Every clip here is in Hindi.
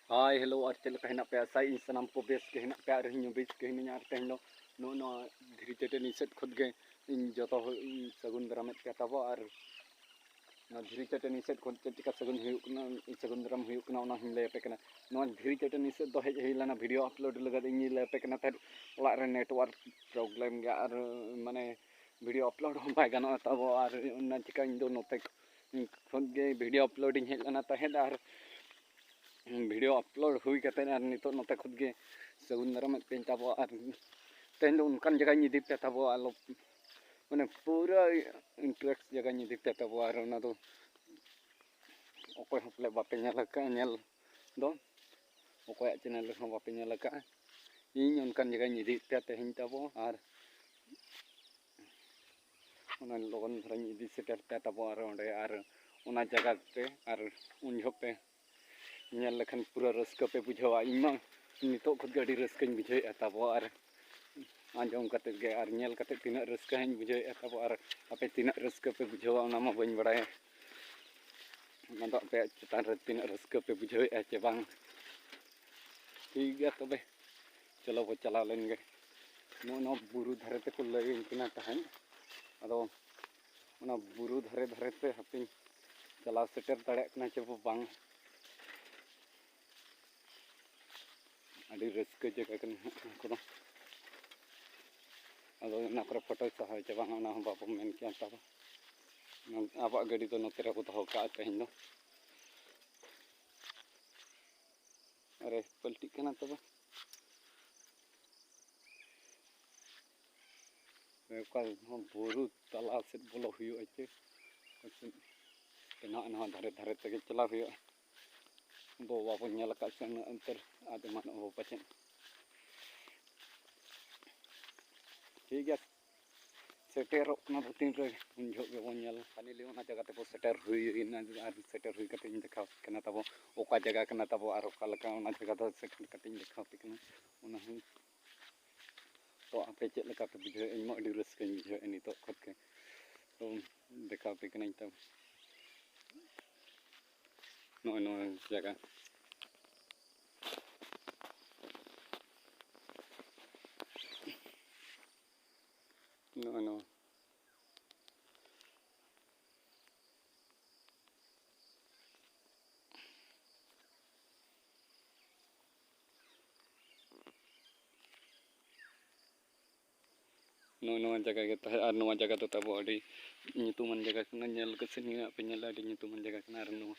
हाय हेलो और चल कहना पे ऐसा इन सनम को बेस कहना पे आ रही बेस कहने यार तेहनो नो नो धीरे चटे निसेट खुद के इन जो तो सगुन दराम पे तब और ना धीरे चटे निसेट खुद चटिका सगुन हुयुकना सगुन दराम हुयुकना ओना हिम ले पे कना नो धीरे चटे निसेट दो हेज हिलाना वीडियो अपलोड लगा इन ले पे कना तर ओला रे नेटवर्क प्रॉब्लम गे और माने वीडियो अपलोड हो पाए गानो तब और ना चिका इन दो नोते खुद के वीडियो अपलोडिंग हेलाना तहेद और वीडियो अपलोड हुई करते हैं नितो नोते खुद के सगुन दाराम पे तब और तेन दो उनकान जगह इदी पे तब आलो मैंने पूरा इंटरेस्ट जगह इदी पे तब और ना दो अकोय हपले बापे नेल का नेल दो अकोय चैनल हो बापे नेल का इन उनकान जगह इदी पे तेहन तब और उना लगन धरन इदी सेटर पे तब और ओंडे और उना जगह पे और उन झोपे नेल लेखन पूरा रस्क पे बुझावा इमा नितो खुद गाड़ी रस्क बुझे तब और आंजम कते गे और नेल कते तिना रस्क बुझे तब और आपे तिना रस्क पे बुझावा ओना मा बइन बड़ाय ओना दो पे चतान रे तिना रस्क पे बुझे चे बांग ठीक गया तबे चलो बो चला लेन गे नो बुरु धरे ते को लय इनकिना तहन अदो ओना बुरु धरे धरे ते हपिन चला सेटर दाड़े कना चे बो बांग अड़ी रस्क जगह कना को अदो ना करे फोटो सहाय चे बांग ओना बाबू मेन किया तब अब गाड़ी तो नोते रे को दो का तेहन दो अरे पलटी कना तब बुरु तला से बोलो हुई चे ना ना धारे धारे तक चला हुई दो बाबू नेल का से अंतर आदि मान वो पचन ठीक है सेटर ना तीन रे उन जो के बोन नेल खाली ले ओना जगह ते सेटर हुई ना आर सेटर हुई कते देखा कना तब ओका जगह कना तब आर ओका लका ओना जगह दो सेटर कते देखा पे कना ओना तो आपे चेक लका पे बुझे इमा अडी रस्क बुझे नितो खुद के तो देखा पे कना तब नो जगह नो नो जगह के तह और नो जगह तो तब अडी नितुमन जगह कना नेल के से निया पे नेल अडी नितुमन जगह कना और नो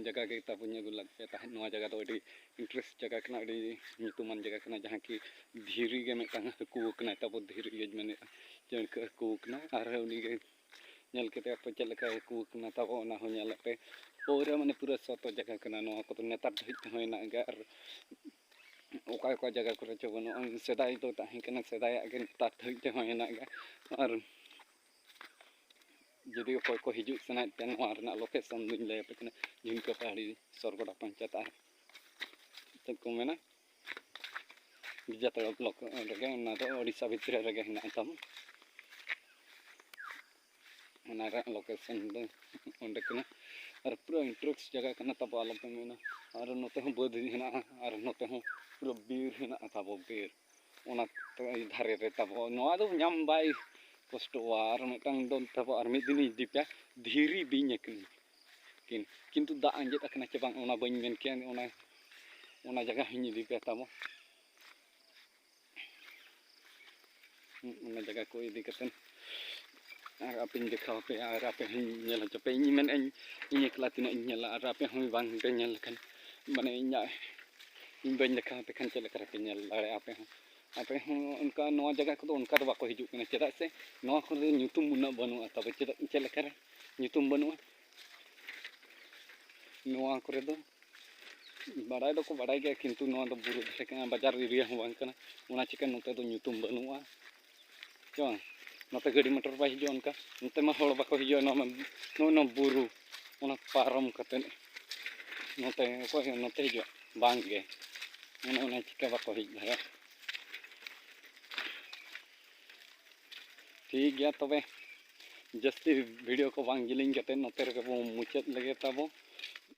जगह के तब गुल लगे तह नो जगह तो अडी इंटरेस्ट जगह कना अडी नितुमन जगह कना जहां की धीरी के मेतंग हकू कना तब धीरी के माने जण के हकू कना और उनी के नेल के पे चल का हकू कना तब ओना हो नेल पे पूरा माने पूरा सतो जगह कना नो को तो नेता ढित होइना गे और ओका ओका जगह को चे बनो सेदाई तो ताही कना सेदाई के नेता ढित होइना गे और जदि अकोय को हिजू सनाय ते नोआ रना लोकेशन दुन ले पे कना झुमका पहाड़ी सरगोड़ा पंचायत आर चेक को मेना बिजातड़ा ब्लॉक रेगे ना तो ओडिशा भितर रेगे हिना तम ओना रे लोकेशन दो ओंडे कना और पूरा इंटरेस्ट जगह कना तब आलो पे मेना और नोते हो बद हिना और नोते हो पूरा बीर हिना तब बीर ओना तो धारे रे तब नोआ दो नाम बाय कष्टवा और मिटंग दो तब और मिद दिन इदी पे धीरी बिñ किन किंतु दा अंजेत अकना चे बांग ओना बñ मेन के ओना जगह हिñ इदी पे तब ओना जगह को इदी कतन और आपे देखाव पे और आपे नेल पे इन मेन इन एकला तिना इन नेला और आपे हम बांग पे नेल खन माने इन बñ देखा पे खन चले करे पे नेल दाड़े आपे उनका नवा जगह को उनका तो बाको हिजू कना चेदा से नवा को ᱧᱩᱛᱩᱢ उना बनुआ तब चेदा चले ᱧᱩᱛᱩᱢ बनुआ नवा करे दो बाड़ाय दो को बाड़ाय गया किंतु नवा दो बुरु धरे कना बाजार एरिया हो बांग कना ओना चिकन नोते दो ᱧᱩᱛᱩᱢ बनुआ जो नोते गाड़ी मोटर बाय हिजू उनका नोते मा हड़ बाको हिजू नो बुरु ओना पारम कते नोते हिजू बांग गे ओना चिका बाको हिज धरे ठीक गया तबे जास्ती वीडियो को बांग जिलिंग कते नोते रे बो मुचाद लगे ताबो